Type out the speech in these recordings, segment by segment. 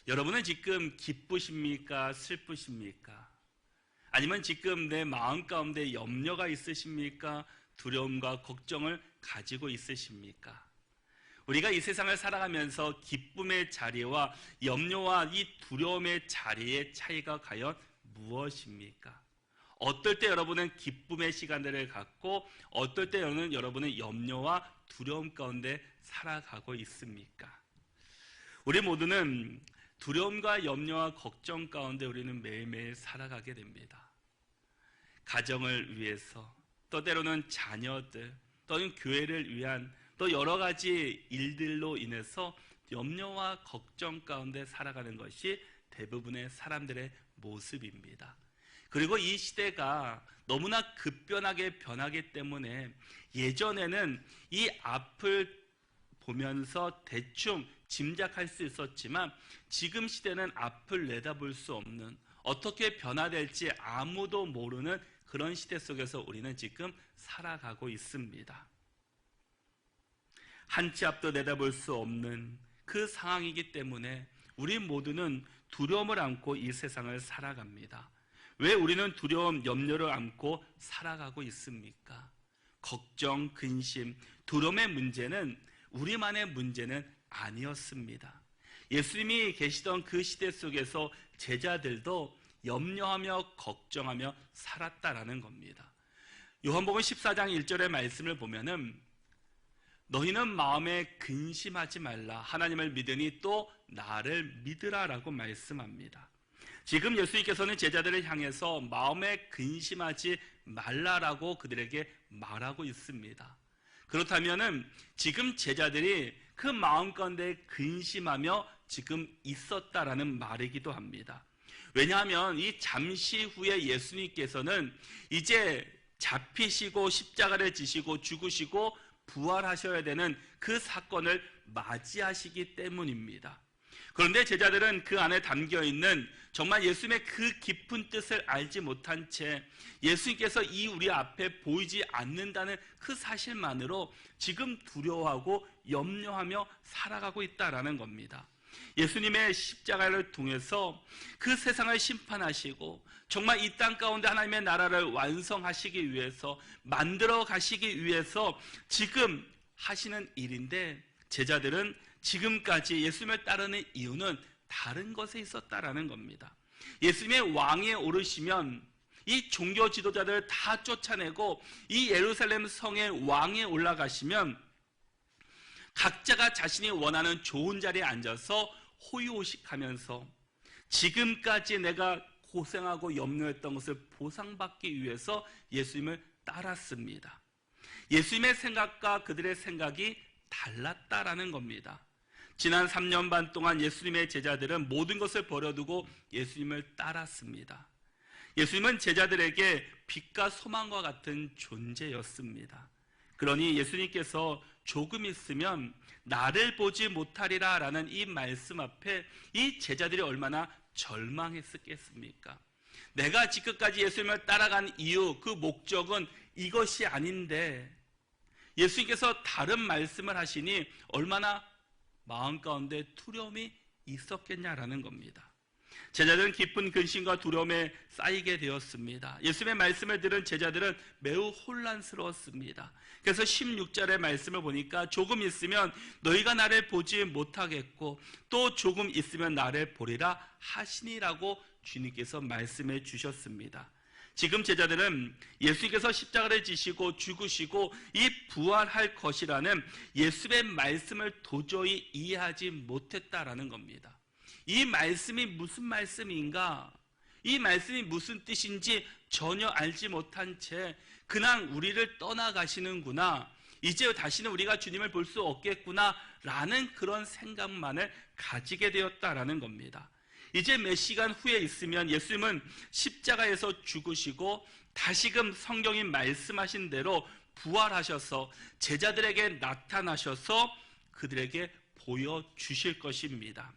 여러분은 지금 기쁘십니까? 슬프십니까? 아니면 지금 내 마음 가운데 염려가 있으십니까? 두려움과 걱정을 가지고 있으십니까? 우리가 이 세상을 살아가면서 기쁨의 자리와 염려와 이 두려움의 자리의 차이가 과연 무엇입니까? 어떨 때 여러분은 기쁨의 시간들을 갖고 어떨 때 여러분은 염려와 두려움 가운데 살아가고 있습니까? 우리 모두는 두려움과 염려와 걱정 가운데 우리는 매일매일 살아가게 됩니다. 가정을 위해서, 또 때로는 자녀들, 또는 교회를 위한 또 여러 가지 일들로 인해서 염려와 걱정 가운데 살아가는 것이 대부분의 사람들의 모습입니다. 그리고 이 시대가 너무나 급변하게 변하기 때문에 예전에는 이 앞을 보면서 대충 짐작할 수 있었지만 지금 시대는 앞을 내다볼 수 없는, 어떻게 변화될지 아무도 모르는 그런 시대 속에서 우리는 지금 살아가고 있습니다. 한 치 앞도 내다볼 수 없는 그 상황이기 때문에 우리 모두는 두려움을 안고 이 세상을 살아갑니다. 왜 우리는 두려움, 염려를 안고 살아가고 있습니까? 걱정, 근심, 두려움의 문제는 우리만의 문제는 아니었습니다. 예수님이 계시던 그 시대 속에서 제자들도 염려하며 걱정하며 살았다라는 겁니다. 요한복음 14장 1절의 말씀을 보면은 너희는 마음에 근심하지 말라, 하나님을 믿으니 또 나를 믿으라라고 말씀합니다. 지금 예수님께서는 제자들을 향해서 마음에 근심하지 말라라고 그들에게 말하고 있습니다. 그렇다면은 지금 제자들이 그 마음 가운데 근심하며 지금 있었다라는 말이기도 합니다. 왜냐하면 이 잠시 후에 예수님께서는 이제 잡히시고 십자가를 지시고 죽으시고 부활하셔야 되는 그 사건을 맞이하시기 때문입니다. 그런데 제자들은 그 안에 담겨있는 정말 예수님의 그 깊은 뜻을 알지 못한 채 예수님께서 이 우리 앞에 보이지 않는다는 그 사실만으로 지금 두려워하고 염려하며 살아가고 있다라는 겁니다. 예수님의 십자가를 통해서 그 세상을 심판하시고 정말 이 땅 가운데 하나님의 나라를 완성하시기 위해서, 만들어 가시기 위해서 지금 하시는 일인데, 제자들은 지금까지 예수님을 따르는 이유는 다른 것에 있었다라는 겁니다. 예수님의 왕위에 오르시면 이 종교 지도자들을 다 쫓아내고 이 예루살렘 성의 왕위에 올라가시면 각자가 자신이 원하는 좋은 자리에 앉아서 호의호식하면서 지금까지 내가 고생하고 염려했던 것을 보상받기 위해서 예수님을 따랐습니다. 예수님의 생각과 그들의 생각이 달랐다라는 겁니다. 지난 3년 반 동안 예수님의 제자들은 모든 것을 버려두고 예수님을 따랐습니다. 예수님은 제자들에게 빛과 소망과 같은 존재였습니다. 그러니 예수님께서 조금 있으면 나를 보지 못하리라 라는 이 말씀 앞에 이 제자들이 얼마나 절망했겠습니까? 내가 지금까지 예수님을 따라간 이유, 그 목적은 이것이 아닌데 예수님께서 다른 말씀을 하시니 얼마나 마음 가운데 두려움이 있었겠냐라는 겁니다. 제자들은 깊은 근심과 두려움에 쌓이게 되었습니다. 예수님의 말씀을 들은 제자들은 매우 혼란스러웠습니다. 그래서 16절의 말씀을 보니까 조금 있으면 너희가 나를 보지 못하겠고 또 조금 있으면 나를 보리라 하시니라고 주님께서 말씀해 주셨습니다. 지금 제자들은 예수님께서 십자가를 지시고 죽으시고 이 부활할 것이라는 예수님의 말씀을 도저히 이해하지 못했다라는 겁니다. 이 말씀이 무슨 말씀인가? 이 말씀이 무슨 뜻인지 전혀 알지 못한 채 그냥 우리를 떠나가시는구나, 이제 다시는 우리가 주님을 볼 수 없겠구나 라는 그런 생각만을 가지게 되었다라는 겁니다. 이제 몇 시간 후에 있으면 예수님은 십자가에서 죽으시고 다시금 성경이 말씀하신 대로 부활하셔서 제자들에게 나타나셔서 그들에게 보여주실 것입니다.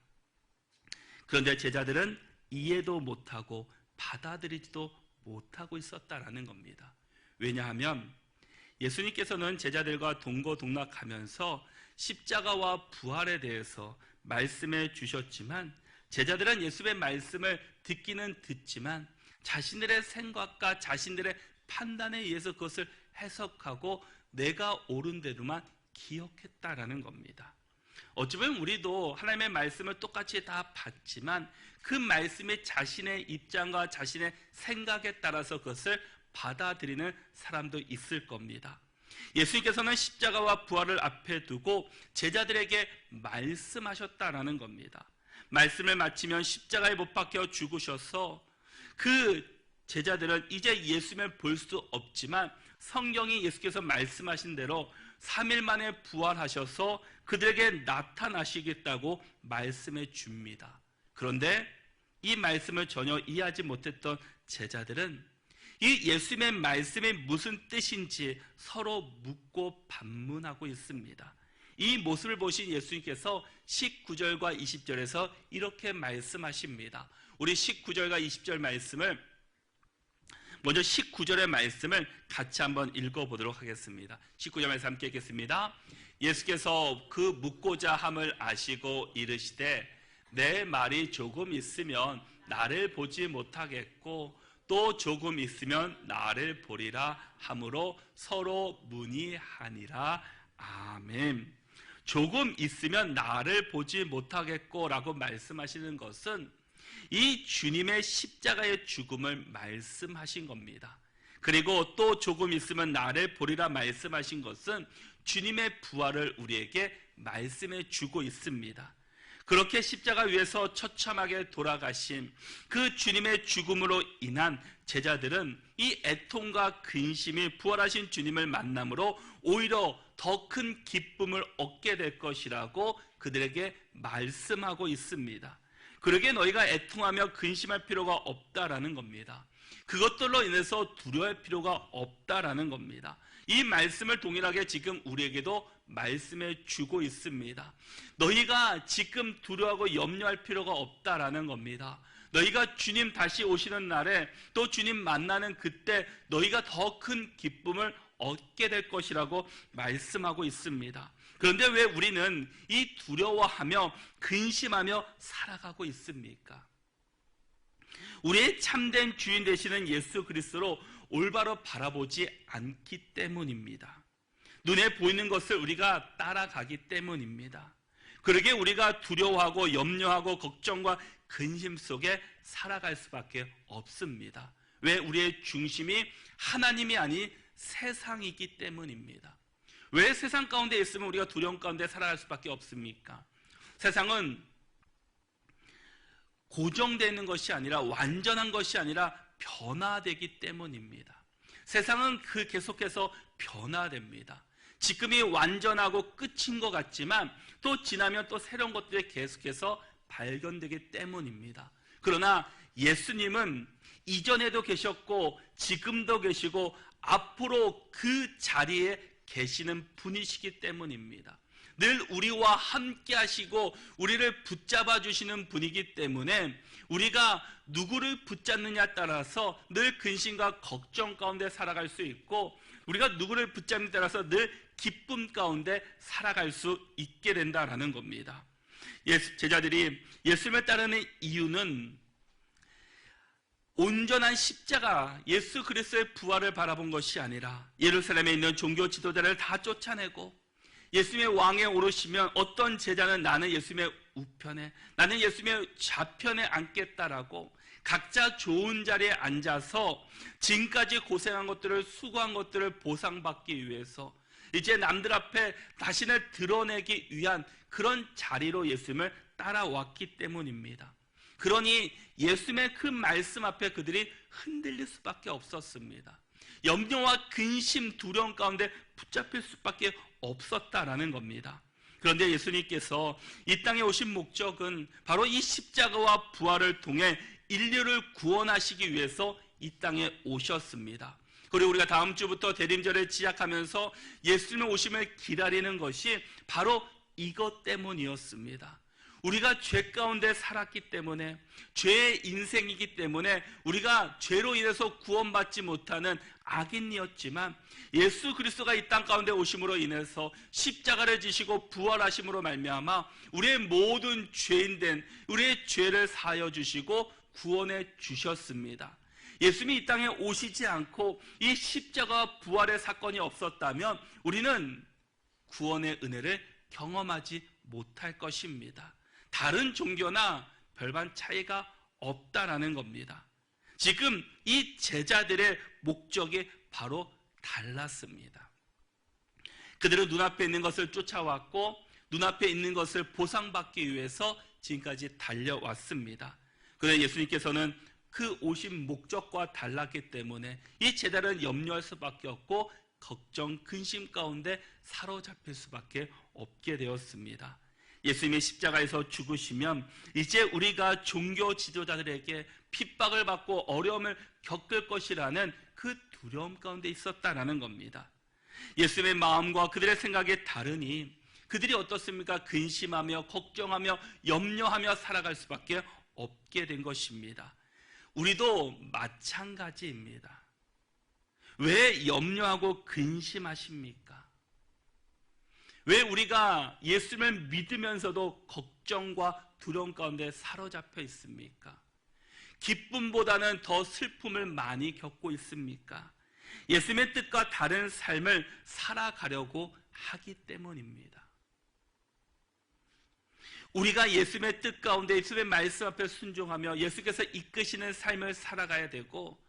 그런데 제자들은 이해도 못하고 받아들이지도 못하고 있었다라는 겁니다. 왜냐하면 예수님께서는 제자들과 동거동락하면서 십자가와 부활에 대해서 말씀해 주셨지만 제자들은 예수의 말씀을 듣기는 듣지만 자신들의 생각과 자신들의 판단에 의해서 그것을 해석하고 내가 옳은 대로만 기억했다라는 겁니다. 어찌 보면 우리도 하나님의 말씀을 똑같이 다 받지만 그 말씀이 자신의 입장과 자신의 생각에 따라서 그것을 받아들이는 사람도 있을 겁니다. 예수님께서는 십자가와 부활을 앞에 두고 제자들에게 말씀하셨다라는 겁니다. 말씀을 마치면 십자가에 못 박혀 죽으셔서 그 제자들은 이제 예수님을 볼 수 없지만 성경이 예수께서 말씀하신 대로 3일 만에 부활하셔서 그들에게 나타나시겠다고 말씀해 줍니다. 그런데 이 말씀을 전혀 이해하지 못했던 제자들은 이 예수님의 말씀이 무슨 뜻인지 서로 묻고 반문하고 있습니다. 이 모습을 보신 예수님께서 19절과 20절에서 이렇게 말씀하십니다. 우리 19절과 20절 말씀을 먼저 19절의 말씀을 같이 한번 읽어보도록 하겠습니다. 19절 말씀 함께 읽겠습니다. 예수께서 그 묻고자 함을 아시고 이르시되 내 말이 조금 있으면 나를 보지 못하겠고 또 조금 있으면 나를 보리라 하므로 서로 문의하니라. 아멘. 조금 있으면 나를 보지 못하겠고 라고 말씀하시는 것은 이 주님의 십자가의 죽음을 말씀하신 겁니다. 그리고 또 조금 있으면 나를 보리라 말씀하신 것은 주님의 부활을 우리에게 말씀해 주고 있습니다. 그렇게 십자가 위에서 처참하게 돌아가신 그 주님의 죽음으로 인한 제자들은 이 애통과 근심이 부활하신 주님을 만남으로 오히려 더 큰 기쁨을 얻게 될 것이라고 그들에게 말씀하고 있습니다. 그러기에 너희가 애통하며 근심할 필요가 없다라는 겁니다. 그것들로 인해서 두려워할 필요가 없다라는 겁니다. 이 말씀을 동일하게 지금 우리에게도 말씀해 주고 있습니다. 너희가 지금 두려워하고 염려할 필요가 없다라는 겁니다. 너희가 주님 다시 오시는 날에 또 주님 만나는 그때 너희가 더 큰 기쁨을 얻게 될 것이라고 말씀하고 있습니다. 그런데 왜 우리는 이 두려워하며 근심하며 살아가고 있습니까? 우리의 참된 주인 되시는 예수 그리스도로 올바로 바라보지 않기 때문입니다. 눈에 보이는 것을 우리가 따라가기 때문입니다. 그러기에 우리가 두려워하고 염려하고 걱정과 근심 속에 살아갈 수밖에 없습니다. 왜? 우리의 중심이 하나님이 아닌 세상이기 때문입니다. 왜 세상 가운데 있으면 우리가 두려움 가운데 살아갈 수밖에 없습니까? 세상은 고정되어 있는 것이 아니라 완전한 것이 아니라 변화되기 때문입니다. 세상은 계속해서 변화됩니다. 지금이 완전하고 끝인 것 같지만 또 지나면 또 새로운 것들이 계속해서 발견되기 때문입니다. 그러나 예수님은 이전에도 계셨고 지금도 계시고 앞으로 그 자리에 계시는 분이시기 때문입니다. 늘 우리와 함께 하시고 우리를 붙잡아 주시는 분이기 때문에 우리가 누구를 붙잡느냐에 따라서 늘 근심과 걱정 가운데 살아갈 수 있고 우리가 누구를 붙잡느냐에 따라서 늘 기쁨 가운데 살아갈 수 있게 된다라는 겁니다. 제자들이 예수님을 따르는 이유는 온전한 십자가 예수 그리스도의 부활을 바라본 것이 아니라 예루살렘에 있는 종교 지도자를 다 쫓아내고 예수님의 왕에 오르시면 어떤 제자는 나는 예수님의 우편에 나는 예수님의 좌편에 앉겠다라고 각자 좋은 자리에 앉아서 지금까지 고생한 것들을 수고한 것들을 보상받기 위해서 이제 남들 앞에 자신을 드러내기 위한 그런 자리로 예수님을 따라왔기 때문입니다. 그러니 예수님의 그 말씀 앞에 그들이 흔들릴 수밖에 없었습니다. 염려와 근심, 두려움 가운데 붙잡힐 수밖에 없었다라는 겁니다. 그런데 예수님께서 이 땅에 오신 목적은 바로 이 십자가와 부활을 통해 인류를 구원하시기 위해서 이 땅에 오셨습니다. 그리고 우리가 다음 주부터 대림절을 시작하면서 예수님의 오심을 기다리는 것이 바로 이것 때문이었습니다. 우리가 죄 가운데 살았기 때문에, 죄의 인생이기 때문에 우리가 죄로 인해서 구원받지 못하는 악인이었지만, 예수 그리스도가 이 땅 가운데 오심으로 인해서 십자가를 지시고 부활하심으로 말미암아 우리의 모든 죄인된 우리의 죄를 사하여 주시고 구원해 주셨습니다. 예수님이 이 땅에 오시지 않고 이 십자가 부활의 사건이 없었다면 우리는 구원의 은혜를 경험하지 못할 것입니다. 다른 종교나 별반 차이가 없다라는 겁니다. 지금 이 제자들의 목적이 바로 달랐습니다. 그들은 눈앞에 있는 것을 쫓아왔고 눈앞에 있는 것을 보상받기 위해서 지금까지 달려왔습니다. 그런데 예수님께서는 그 오신 목적과 달랐기 때문에 이 제자들은 염려할 수밖에 없고 걱정, 근심 가운데 사로잡힐 수밖에 없게 되었습니다. 예수님이 십자가에서 죽으시면 이제 우리가 종교 지도자들에게 핍박을 받고 어려움을 겪을 것이라는 그 두려움 가운데 있었다라는 겁니다. 예수님의 마음과 그들의 생각이 다르니 그들이 어떻습니까? 근심하며 걱정하며 염려하며 살아갈 수밖에 없게 된 것입니다. 우리도 마찬가지입니다. 왜 염려하고 근심하십니까? 왜 우리가 예수님을 믿으면서도 걱정과 두려움 가운데 사로잡혀 있습니까? 기쁨보다는 더 슬픔을 많이 겪고 있습니까? 예수님의 뜻과 다른 삶을 살아가려고 하기 때문입니다. 우리가 예수님의 뜻 가운데 예수님의 말씀 앞에 순종하며 예수께서 이끄시는 삶을 살아가야 되고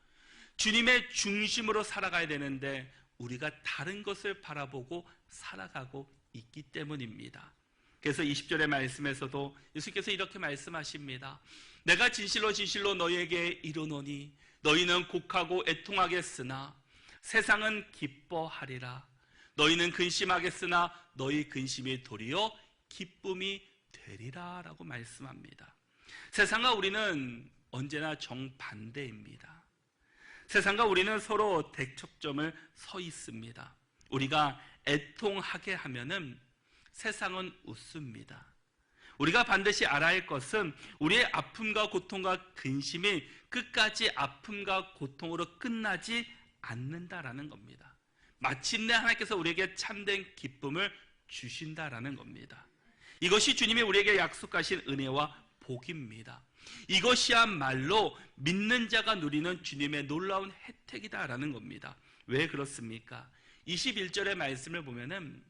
주님의 중심으로 살아가야 되는데 우리가 다른 것을 바라보고 살아가고 있기 때문입니다. 그래서 20절의 말씀에서도 예수께서 이렇게 말씀하십니다. 내가 진실로 진실로 너희에게 이르노니 너희는 곡하고 애통하겠으나 세상은 기뻐하리라. 너희는 근심하겠으나 너희 근심이 도리어 기쁨이 되리라 라고 말씀합니다. 세상과 우리는 언제나 정반대입니다. 세상과 우리는 서로 대척점을 서 있습니다. 우리가 애통하게 하면은 세상은 웃습니다. 우리가 반드시 알아야 할 것은 우리의 아픔과 고통과 근심이 끝까지 아픔과 고통으로 끝나지 않는다라는 겁니다. 마침내 하나님께서 우리에게 참된 기쁨을 주신다라는 겁니다. 이것이 주님이 우리에게 약속하신 은혜와 복입니다. 이것이야말로 믿는 자가 누리는 주님의 놀라운 혜택이다라는 겁니다. 왜 그렇습니까? 21절의 말씀을 보면은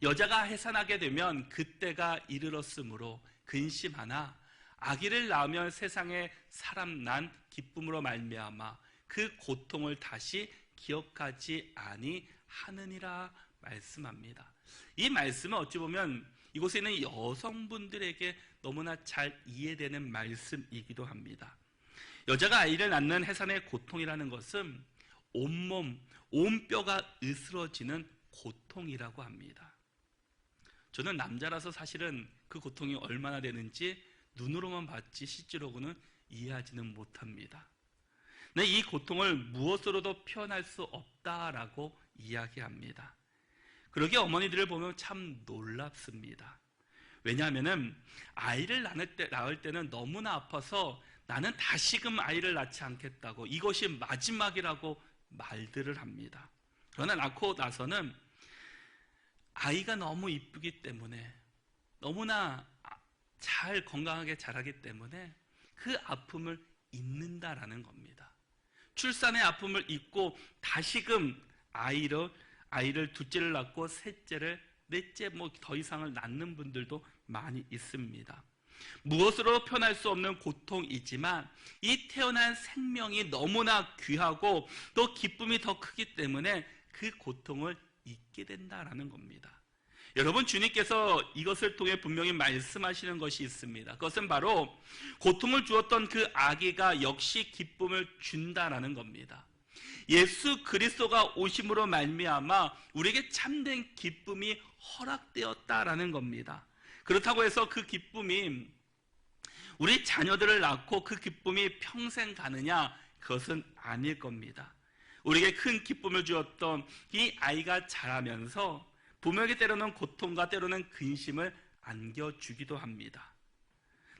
여자가 해산하게 되면 그때가 이르렀으므로 근심하나 아기를 낳으면 세상에 사람 난 기쁨으로 말미암아 그 고통을 다시 기억하지 아니하느니라 말씀합니다. 이 말씀은 어찌 보면 이곳에 있는 여성분들에게 너무나 잘 이해되는 말씀이기도 합니다. 여자가 아이를 낳는 해산의 고통이라는 것은 온몸, 온 뼈가 으스러지는 고통이라고 합니다. 저는 남자라서 사실은 그 고통이 얼마나 되는지 눈으로만 봤지 실제로는 이해하지는 못합니다. 근데 이 고통을 무엇으로도 표현할 수 없다라고 이야기합니다. 그러기에 어머니들을 보면 참 놀랍습니다. 왜냐하면 아이를 낳을 때는 너무나 아파서 나는 다시금 아이를 낳지 않겠다고 이것이 마지막이라고 말들을 합니다. 그러나 낳고 나서는 아이가 너무 이쁘기 때문에 너무나 잘 건강하게 자라기 때문에 그 아픔을 잊는다라는 겁니다. 출산의 아픔을 잊고 다시금 아이를 둘째를 낳고 셋째를 넷째 더 이상을 낳는 분들도 많이 있습니다. 무엇으로 표현할 수 없는 고통이지만 이 태어난 생명이 너무나 귀하고 또 기쁨이 더 크기 때문에 그 고통을 잊게 된다라는 겁니다. 여러분, 주님께서 이것을 통해 분명히 말씀하시는 것이 있습니다. 그것은 바로 고통을 주었던 그 아기가 역시 기쁨을 준다라는 겁니다. 예수 그리스도가 오심으로 말미암아 우리에게 참된 기쁨이 허락되었다라는 겁니다. 그렇다고 해서 그 기쁨이 우리 자녀들을 낳고 그 기쁨이 평생 가느냐? 그것은 아닐 겁니다. 우리에게 큰 기쁨을 주었던 이 아이가 자라면서 부모에게 때로는 고통과 때로는 근심을 안겨주기도 합니다.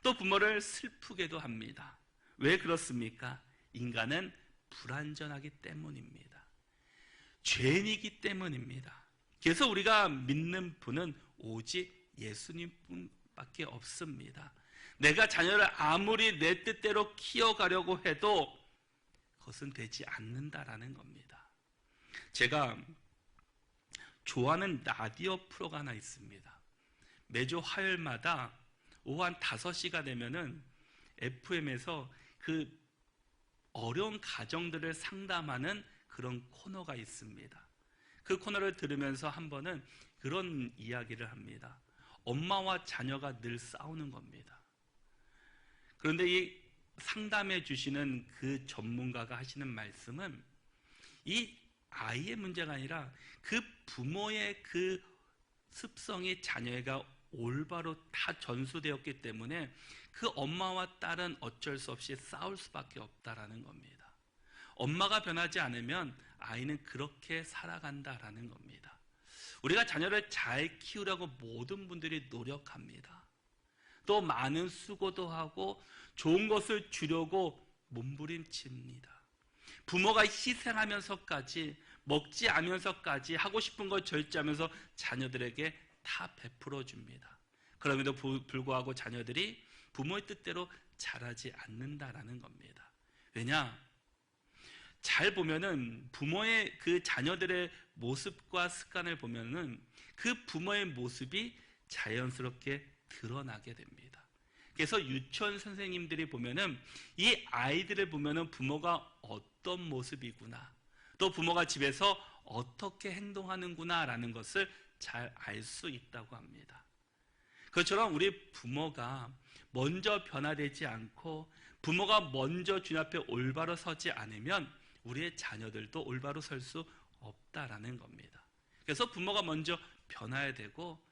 또 부모를 슬프게도 합니다. 왜 그렇습니까? 인간은 불완전하기 때문입니다. 죄인이기 때문입니다. 그래서 우리가 믿는 분은 오직 예수님뿐밖에 없습니다. 내가 자녀를 아무리 내 뜻대로 키워가려고 해도 그것은 되지 않는다라는 겁니다. 제가 좋아하는 라디오 프로가 하나 있습니다. 매주 화요일마다 오후 한 5시가 되면은 FM에서 그 어려운 가정들을 상담하는 그런 코너가 있습니다. 그 코너를 들으면서 한 번은 그런 이야기를 합니다. 엄마와 자녀가 늘 싸우는 겁니다. 그런데 이 상담해 주시는 그 전문가가 하시는 말씀은 이 아이의 문제가 아니라 그 부모의 그 습성이 자녀가 올바로 다 전수되었기 때문에 그 엄마와 딸은 어쩔 수 없이 싸울 수밖에 없다라는 겁니다. 엄마가 변하지 않으면 아이는 그렇게 살아간다라는 겁니다. 우리가 자녀를 잘 키우려고 모든 분들이 노력합니다. 또 많은 수고도 하고 좋은 것을 주려고 몸부림칩니다. 부모가 희생하면서까지 먹지 않으면서까지 하고 싶은 걸 절제하면서 자녀들에게 다 베풀어 줍니다. 그럼에도 불구하고 자녀들이 부모의 뜻대로 자라지 않는다라는 겁니다. 왜냐? 잘 보면은 부모의 그 자녀들의 모습과 습관을 보면은 그 부모의 모습이 자연스럽게 드러나게 됩니다. 그래서 유치원 선생님들이 보면은 이 아이들을 보면은 부모가 어떤 모습이구나, 또 부모가 집에서 어떻게 행동하는구나라는 것을 잘 알 수 있다고 합니다. 그것처럼 우리 부모가 먼저 변화되지 않고 부모가 먼저 주님 앞에 올바로 서지 않으면 우리의 자녀들도 올바로 설 수 없다라는 겁니다. 그래서 부모가 먼저 변화해야 되고,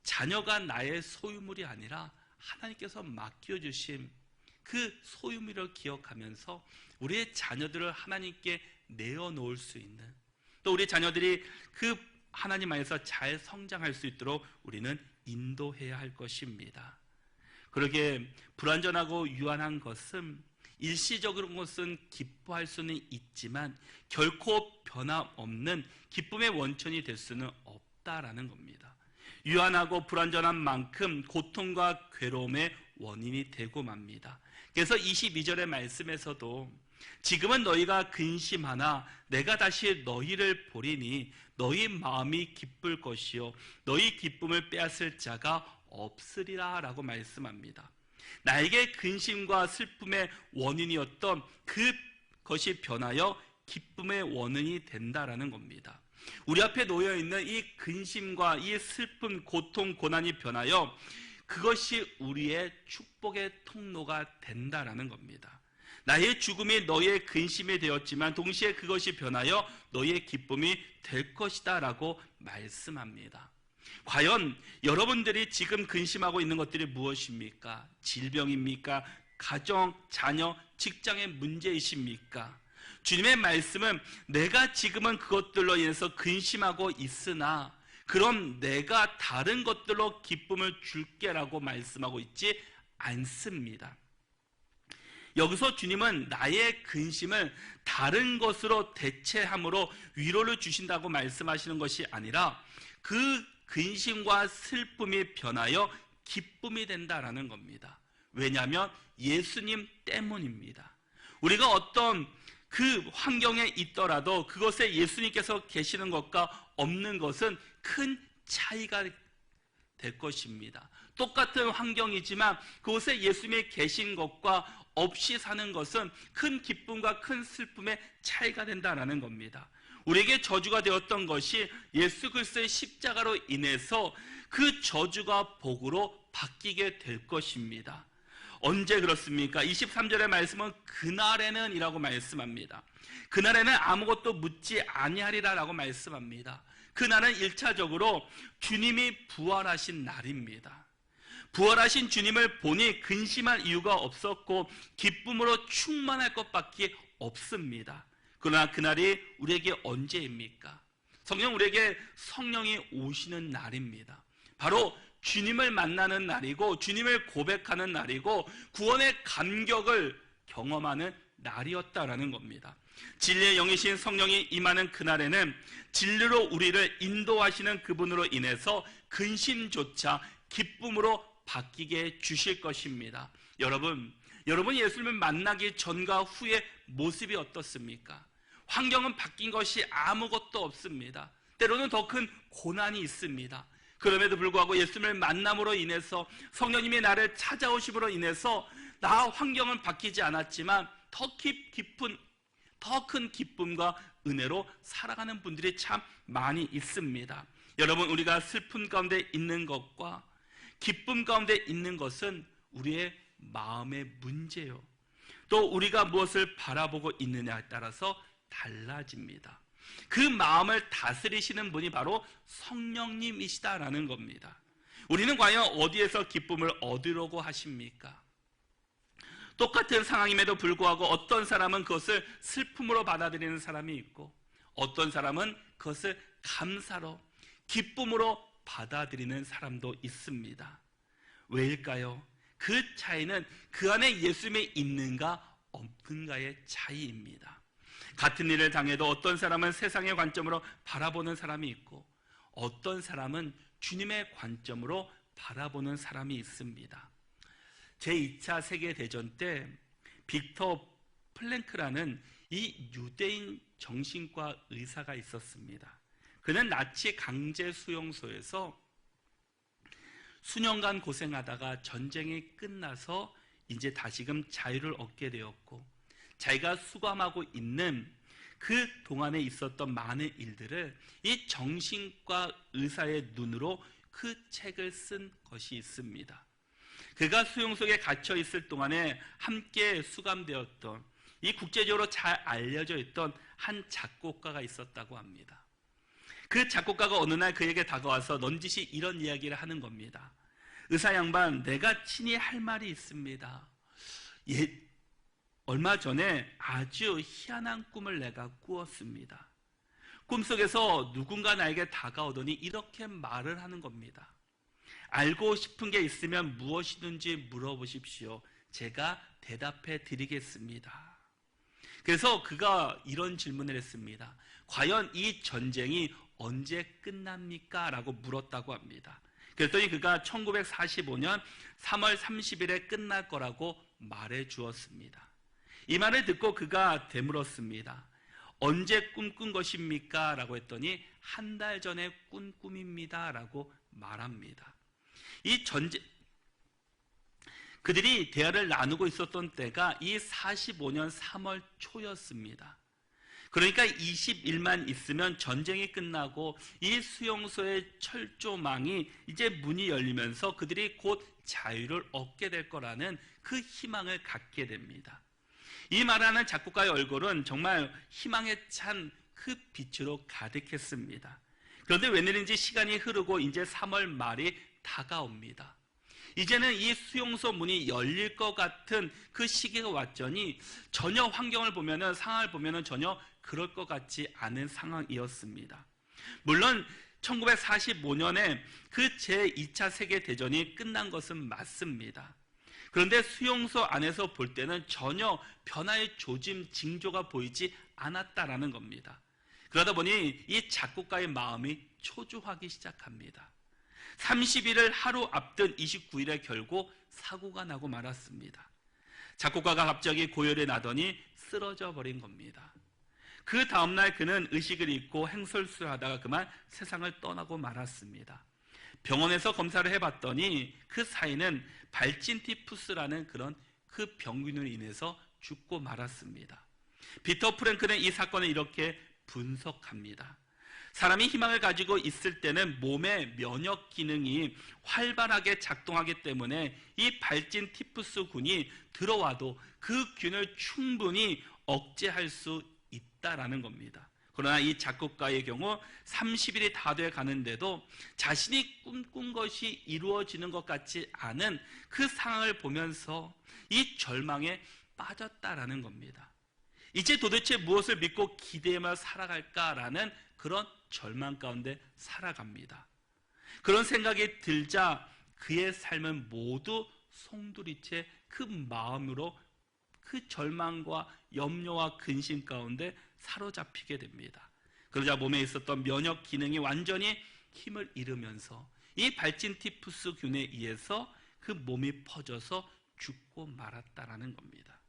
자녀가 나의 소유물이 아니라 하나님께서 맡겨주신 그 소유물을 기억하면서 우리의 자녀들을 하나님께 내어놓을 수 있는, 또 우리 자녀들이 그 하나님 안에서 잘 성장할 수 있도록 우리는 인도해야 할 것입니다. 그러게 불완전하고 유한한 것은 일시적인 것은 기뻐할 수는 있지만 결코 변함없는 기쁨의 원천이 될 수는 없다라는 겁니다. 유한하고 불완전한 만큼 고통과 괴로움의 원인이 되고 맙니다. 그래서 22절의 말씀에서도 지금은 너희가 근심하나 내가 다시 너희를 보리니 너희 마음이 기쁠 것이요 너희 기쁨을 빼앗을 자가 없으리라 라고 말씀합니다. 나에게 근심과 슬픔의 원인이었던 그것이 변하여 기쁨의 원인이 된다라는 겁니다. 우리 앞에 놓여있는 이 근심과 이 슬픔, 고통, 고난이 변하여 그것이 우리의 축복의 통로가 된다라는 겁니다. 나의 죽음이 너희의 근심이 되었지만 동시에 그것이 변하여 너희의 기쁨이 될 것이다 라고 말씀합니다. 과연 여러분들이 지금 근심하고 있는 것들이 무엇입니까? 질병입니까? 가정, 자녀, 직장의 문제이십니까? 주님의 말씀은 내가 지금은 그것들로 인해서 근심하고 있으나 그럼 내가 다른 것들로 기쁨을 줄게라고 말씀하고 있지 않습니다. 여기서 주님은 나의 근심을 다른 것으로 대체함으로 위로를 주신다고 말씀하시는 것이 아니라 그 근심과 슬픔이 변하여 기쁨이 된다라는 겁니다. 왜냐하면 예수님 때문입니다. 우리가 어떤 그 환경에 있더라도 그것에 예수님께서 계시는 것과 없는 것은 큰 차이가 될 것입니다. 똑같은 환경이지만 그곳에 예수님이 계신 것과 없이 사는 것은 큰 기쁨과 큰 슬픔의 차이가 된다는 겁니다. 우리에게 저주가 되었던 것이 예수 그리스도의 십자가로 인해서 그 저주가 복으로 바뀌게 될 것입니다. 언제 그렇습니까? 23절의 말씀은 그날에는 이라고 말씀합니다. 그날에는 아무것도 묻지 아니하리라 라고 말씀합니다. 그날은 1차적으로 주님이 부활하신 날입니다. 부활하신 주님을 보니 근심할 이유가 없었고 기쁨으로 충만할 것밖에 없습니다. 그러나 그날이 우리에게 언제입니까? 성경 우리에게 성령이 오시는 날입니다. 바로 주님을 만나는 날이고 주님을 고백하는 날이고 구원의 감격을 경험하는 날이었다라는 겁니다. 진리의 영이신 성령이 임하는 그날에는 진리로 우리를 인도하시는 그분으로 인해서 근심조차 기쁨으로 바뀌게 주실 것입니다. 여러분 예수님을 만나기 전과 후의 모습이 어떻습니까? 환경은 바뀐 것이 아무것도 없습니다. 때로는 더 큰 고난이 있습니다. 그럼에도 불구하고 예수님을 만남으로 인해서 성령님이 나를 찾아오심으로 인해서 나 환경은 바뀌지 않았지만 더 큰 기쁨과 은혜로 살아가는 분들이 참 많이 있습니다. 여러분, 우리가 슬픔 가운데 있는 것과 기쁨 가운데 있는 것은 우리의 마음의 문제요. 또 우리가 무엇을 바라보고 있느냐에 따라서 달라집니다. 그 마음을 다스리시는 분이 바로 성령님이시다라는 겁니다. 우리는 과연 어디에서 기쁨을 얻으려고 하십니까? 똑같은 상황임에도 불구하고 어떤 사람은 그것을 슬픔으로 받아들이는 사람이 있고 어떤 사람은 그것을 감사로 기쁨으로 받아들이는 사람도 있습니다. 왜일까요? 그 차이는 그 안에 예수님이 있는가 없는가의 차이입니다. 같은 일을 당해도 어떤 사람은 세상의 관점으로 바라보는 사람이 있고 어떤 사람은 주님의 관점으로 바라보는 사람이 있습니다. 제2차 세계대전 때 빅터 플랭크라는 이 유대인 정신과 의사가 있었습니다. 그는 나치 강제 수용소에서 수년간 고생하다가 전쟁이 끝나서 이제 다시금 자유를 얻게 되었고 자기가 수감하고 있는 그 동안에 있었던 많은 일들을 이 정신과 의사의 눈으로 그 책을 쓴 것이 있습니다. 그가 수용소에 갇혀 있을 동안에 함께 수감되었던 이 국제적으로 잘 알려져 있던 한 작곡가가 있었다고 합니다. 그 작곡가가 어느 날 그에게 다가와서 넌지시 이런 이야기를 하는 겁니다. 의사 양반, 내가 친히 할 말이 있습니다. 얼마 전에 아주 희한한 꿈을 내가 꾸었습니다. 꿈속에서 누군가 나에게 다가오더니 이렇게 말을 하는 겁니다. 알고 싶은 게 있으면 무엇이든지 물어보십시오. 제가 대답해 드리겠습니다. 그래서 그가 이런 질문을 했습니다. 과연 이 전쟁이 언제 끝납니까? 라고 물었다고 합니다. 그랬더니 그가 1945년 3월 30일에 끝날 거라고 말해 주었습니다. 이 말을 듣고 그가 되물었습니다. 언제 꿈꾼 것입니까? 라고 했더니 한 달 전에 꾼 꿈입니다. 라고 말합니다. 그들이 대화를 나누고 있었던 때가 이 45년 3월 초였습니다. 그러니까 20일만 있으면 전쟁이 끝나고 이 수용소의 철조망이 이제 문이 열리면서 그들이 곧 자유를 얻게 될 거라는 그 희망을 갖게 됩니다. 이 말하는 작곡가의 얼굴은 정말 희망에 찬 그 빛으로 가득했습니다. 그런데 웬일인지 시간이 흐르고 이제 3월 말이 다가옵니다. 이제는 이 수용소 문이 열릴 것 같은 그 시기가 왔더니 전혀 환경을 보면은 상황을 보면은 전혀 그럴 것 같지 않은 상황이었습니다. 물론 1945년에 그 제2차 세계대전이 끝난 것은 맞습니다. 그런데 수용소 안에서 볼 때는 전혀 변화의 조짐, 징조가 보이지 않았다라는 겁니다. 그러다 보니 이 작곡가의 마음이 초조하기 시작합니다. 30일을 하루 앞둔 29일에 결국 사고가 나고 말았습니다. 작곡가가 갑자기 고열이 나더니 쓰러져 버린 겁니다. 그 다음날 그는 의식을 잃고 행설수하다가 그만 세상을 떠나고 말았습니다. 병원에서 검사를 해봤더니 그 사인은 발진티푸스라는 그런 그 병균으로 인해서 죽고 말았습니다. 비터 프랭크는 이 사건을 이렇게 분석합니다. 사람이 희망을 가지고 있을 때는 몸의 면역 기능이 활발하게 작동하기 때문에 이 발진티푸스 균이 들어와도 그 균을 충분히 억제할 수 있다라는 겁니다. 그러나 이 작곡가의 경우 30일이 다 돼 가는데도 자신이 꿈꾼 것이 이루어지는 것 같지 않은 그 상황을 보면서 이 절망에 빠졌다라는 겁니다. 이제 도대체 무엇을 믿고 기대하며 살아갈까라는 그런 절망 가운데 살아갑니다. 그런 생각이 들자 그의 삶은 모두 송두리째 그 마음으로 그 절망과 염려와 근심 가운데 사로잡히게 됩니다. 그러자 몸에 있었던 면역 기능이 완전히 힘을 잃으면서 이 발진 티푸스균에 의해서 그 몸이 퍼져서 죽고 말았다라는 겁니다.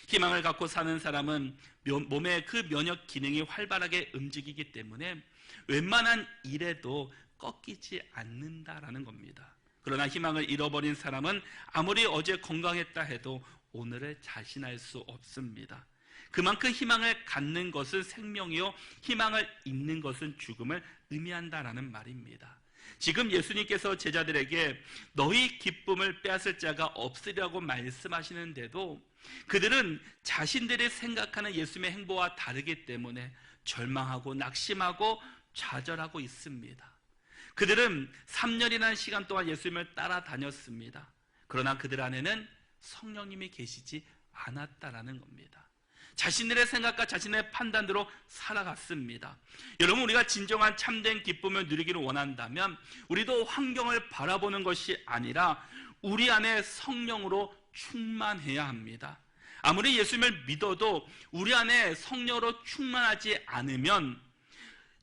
희망을 갖고 사는 사람은 몸의 그 면역 기능이 활발하게 움직이기 때문에 웬만한 일에도 꺾이지 않는다라는 겁니다. 그러나 희망을 잃어버린 사람은 아무리 어제 건강했다 해도 오늘을 자신할 수 없습니다. 그만큼 희망을 갖는 것은 생명이요, 희망을 잃는 것은 죽음을 의미한다라는 말입니다. 지금 예수님께서 제자들에게 너희 기쁨을 빼앗을 자가 없으리라고 말씀하시는데도 그들은 자신들이 생각하는 예수님의 행보와 다르기 때문에 절망하고 낙심하고 좌절하고 있습니다. 그들은 3년이라는 시간 동안 예수님을 따라다녔습니다. 그러나 그들 안에는 성령님이 계시지 않았다라는 겁니다. 자신들의 생각과 자신의 판단대로 살아갔습니다. 여러분, 우리가 진정한 참된 기쁨을 누리기를 원한다면 우리도 환경을 바라보는 것이 아니라 우리 안에 성령으로 충만해야 합니다. 아무리 예수님을 믿어도 우리 안에 성령으로 충만하지 않으면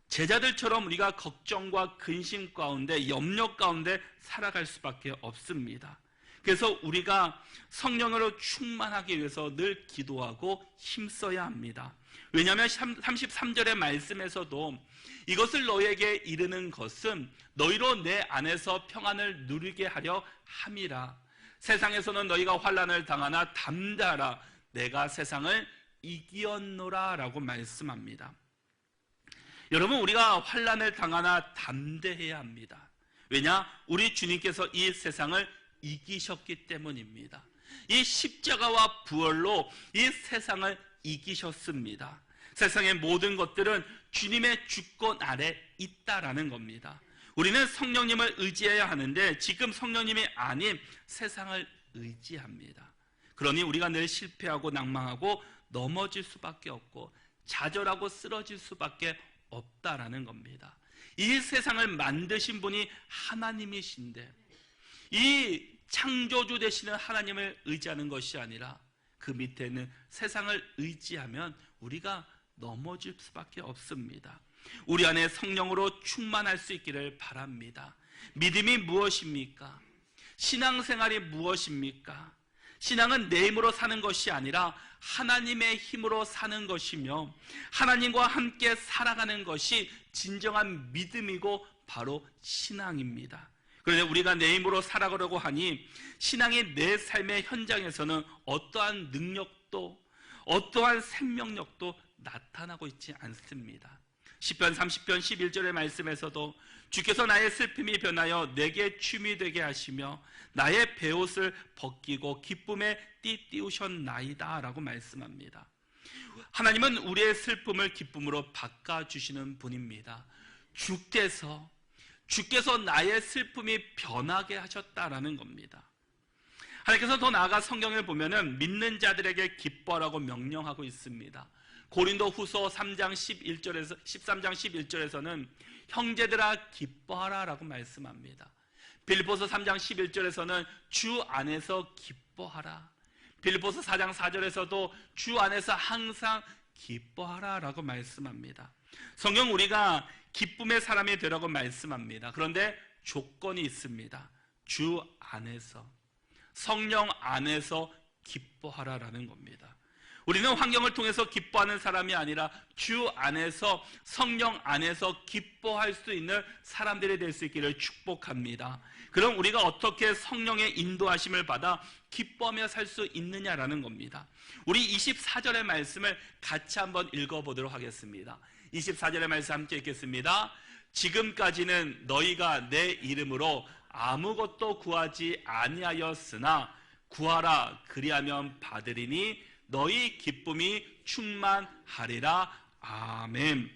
제자들처럼 우리가 걱정과 근심 가운데, 염려 가운데 살아갈 수밖에 없습니다. 그래서 우리가 성령으로 충만하기 위해서 늘 기도하고 힘써야 합니다. 왜냐하면 33절의 말씀에서도 이것을 너희에게 이르는 것은 너희로 내 안에서 평안을 누리게 하려 함이라. 세상에서는 너희가 환난을 당하나 담대하라. 내가 세상을 이기었노라 라고 말씀합니다. 여러분, 우리가 환난을 당하나 담대해야 합니다. 왜냐? 우리 주님께서 이 세상을 이기셨기 때문입니다. 이 십자가와 부활로 이 세상을 이기셨습니다. 세상의 모든 것들은 주님의 주권 아래 있다라는 겁니다. 우리는 성령님을 의지해야 하는데 지금 성령님이 아닌 세상을 의지합니다. 그러니 우리가 늘 실패하고 낭망하고 넘어질 수밖에 없고 좌절하고 쓰러질 수밖에 없다라는 겁니다. 이 세상을 만드신 분이 하나님이신데 이 창조주 되시는 하나님을 의지하는 것이 아니라 그 밑에는 세상을 의지하면 우리가 넘어질 수밖에 없습니다. 우리 안에 성령으로 충만할 수 있기를 바랍니다. 믿음이 무엇입니까? 신앙생활이 무엇입니까? 신앙은 내 힘으로 사는 것이 아니라 하나님의 힘으로 사는 것이며 하나님과 함께 살아가는 것이 진정한 믿음이고 바로 신앙입니다. 그런데 우리가 내 힘으로 살아가려고 하니 신앙이 내 삶의 현장에서는 어떠한 능력도 어떠한 생명력도 나타나고 있지 않습니다. 시편 30편 11절의 말씀에서도 주께서 나의 슬픔이 변하여 내게 춤이 되게 하시며 나의 베옷을 벗기고 기쁨에 띠 띄우셨나이다 라고 말씀합니다. 하나님은 우리의 슬픔을 기쁨으로 바꿔주시는 분입니다. 주께서 나의 슬픔이 변하게 하셨다라는 겁니다. 하나님께서 더 나아가 성경을 보면은 믿는 자들에게 기뻐라고 명령하고 있습니다. 고린도 후서 13장 11절에서는 형제들아 기뻐하라 라고 말씀합니다. 빌립보서 3장 11절에서는 주 안에서 기뻐하라. 빌립보서 4장 4절에서도 주 안에서 항상 기뻐하라 라고 말씀합니다. 성경 우리가 기쁨의 사람이 되라고 말씀합니다. 그런데 조건이 있습니다. 주 안에서, 성령 안에서 기뻐하라라는 겁니다. 우리는 환경을 통해서 기뻐하는 사람이 아니라 주 안에서, 성령 안에서 기뻐할 수 있는 사람들이 될 수 있기를 축복합니다. 그럼 우리가 어떻게 성령의 인도하심을 받아 기뻐하며 살 수 있느냐라는 겁니다. 우리 24절의 말씀을 같이 한번 읽어보도록 하겠습니다. 24절의 말씀 함께 읽겠습니다. 지금까지는 너희가 내 이름으로 아무것도 구하지 아니하였으나 구하라 그리하면 받으리니 너희 기쁨이 충만하리라. 아멘.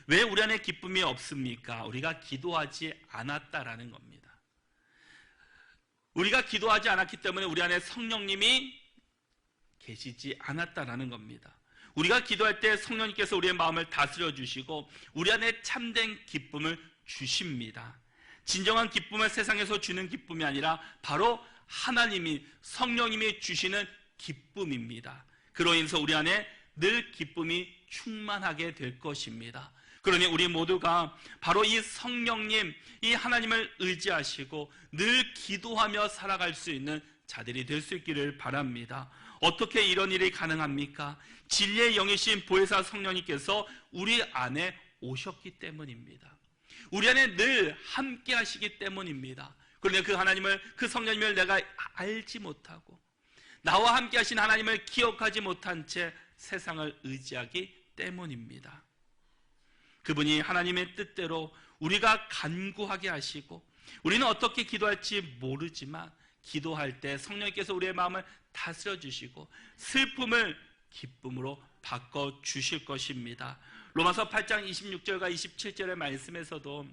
왜 우리 안에 기쁨이 없습니까? 우리가 기도하지 않았다라는 겁니다. 우리가 기도하지 않았기 때문에 우리 안에 성령님이 계시지 않았다라는 겁니다. 우리가 기도할 때 성령님께서 우리의 마음을 다스려 주시고 우리 안에 참된 기쁨을 주십니다. 진정한 기쁨은 세상에서 주는 기쁨이 아니라 바로 하나님이, 성령님이 주시는 기쁨입니다. 그로 인해서 우리 안에 늘 기쁨이 충만하게 될 것입니다. 그러니 우리 모두가 바로 이 성령님, 이 하나님을 의지하시고 늘 기도하며 살아갈 수 있는 자들이 될 수 있기를 바랍니다. 어떻게 이런 일이 가능합니까? 진리의 영이신 보혜사 성령님께서 우리 안에 오셨기 때문입니다. 우리 안에 늘 함께 하시기 때문입니다. 그런데 그 하나님을, 그 성령님을 내가 알지 못하고 나와 함께 하신 하나님을 기억하지 못한 채 세상을 의지하기 때문입니다. 그분이 하나님의 뜻대로 우리가 간구하게 하시고 우리는 어떻게 기도할지 모르지만 기도할 때 성령님께서 우리의 마음을 다스려 주시고 슬픔을 기쁨으로 바꿔 주실 것입니다. 로마서 8장 26절과 27절의 말씀에서도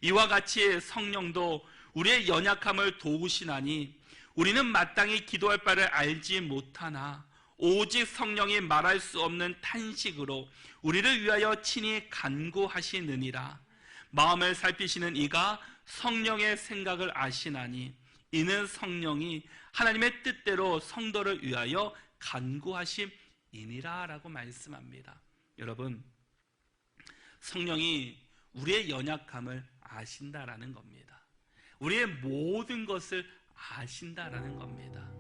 이와 같이 성령도 우리의 연약함을 도우시나니 우리는 마땅히 기도할 바를 알지 못하나 오직 성령이 말할 수 없는 탄식으로 우리를 위하여 친히 간구하시느니라. 마음을 살피시는 이가 성령의 생각을 아시나니 이는 성령이 하나님의 뜻대로 성도를 위하여 간구하심이니라 라고 말씀합니다. 여러분, 성령이 우리의 연약함을 아신다라는 겁니다. 우리의 모든 것을 아신다라는 겁니다.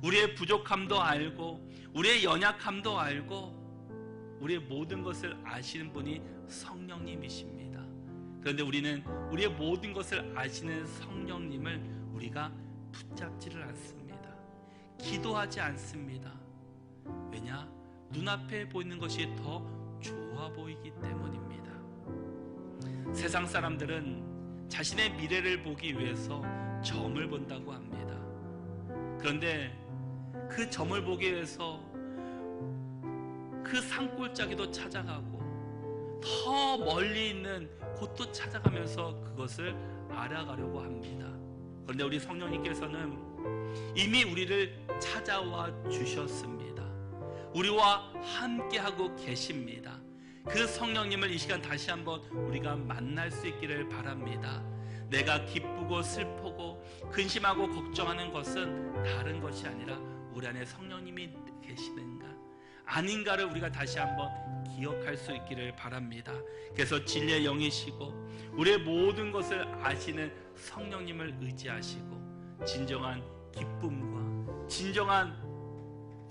우리의 부족함도 알고 우리의 연약함도 알고 우리의 모든 것을 아시는 분이 성령님이십니다. 그런데 우리는 우리의 모든 것을 아시는 성령님을 우리가 붙잡지를 않습니다. 기도하지 않습니다. 왜냐? 눈앞에 보이는 것이 더 좋아 보이기 때문입니다. 세상 사람들은 자신의 미래를 보기 위해서 점을 본다고 합니다. 그런데 그 점을 보기 위해서 그 산골짜기도 찾아가고 더 멀리 있는 곳도 찾아가면서 그것을 알아가려고 합니다. 그런데 우리 성령님께서는 이미 우리를 찾아와 주셨습니다. 우리와 함께하고 계십니다. 그 성령님을 이 시간 다시 한번 우리가 만날 수 있기를 바랍니다. 내가 기쁘고 슬프고 근심하고 걱정하는 것은 다른 것이 아니라 우리 안에 성령님이 계시는가 아닌가를 우리가 다시 한번 기억할 수 있기를 바랍니다. 그래서 진리의 영이시고 우리의 모든 것을 아시는 성령님을 의지하시고 진정한 기쁨과 진정한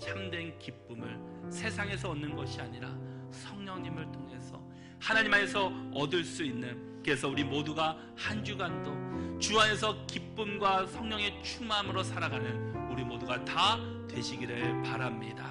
참된 기쁨을 세상에서 얻는 것이 아니라 성령님을 통해서 하나님 안에서 얻을 수 있는, 그래서 우리 모두가 한 주간도 주 안에서 기쁨과 성령의 충만함으로 살아가는 우리 모두가 다 되시기를 바랍니다.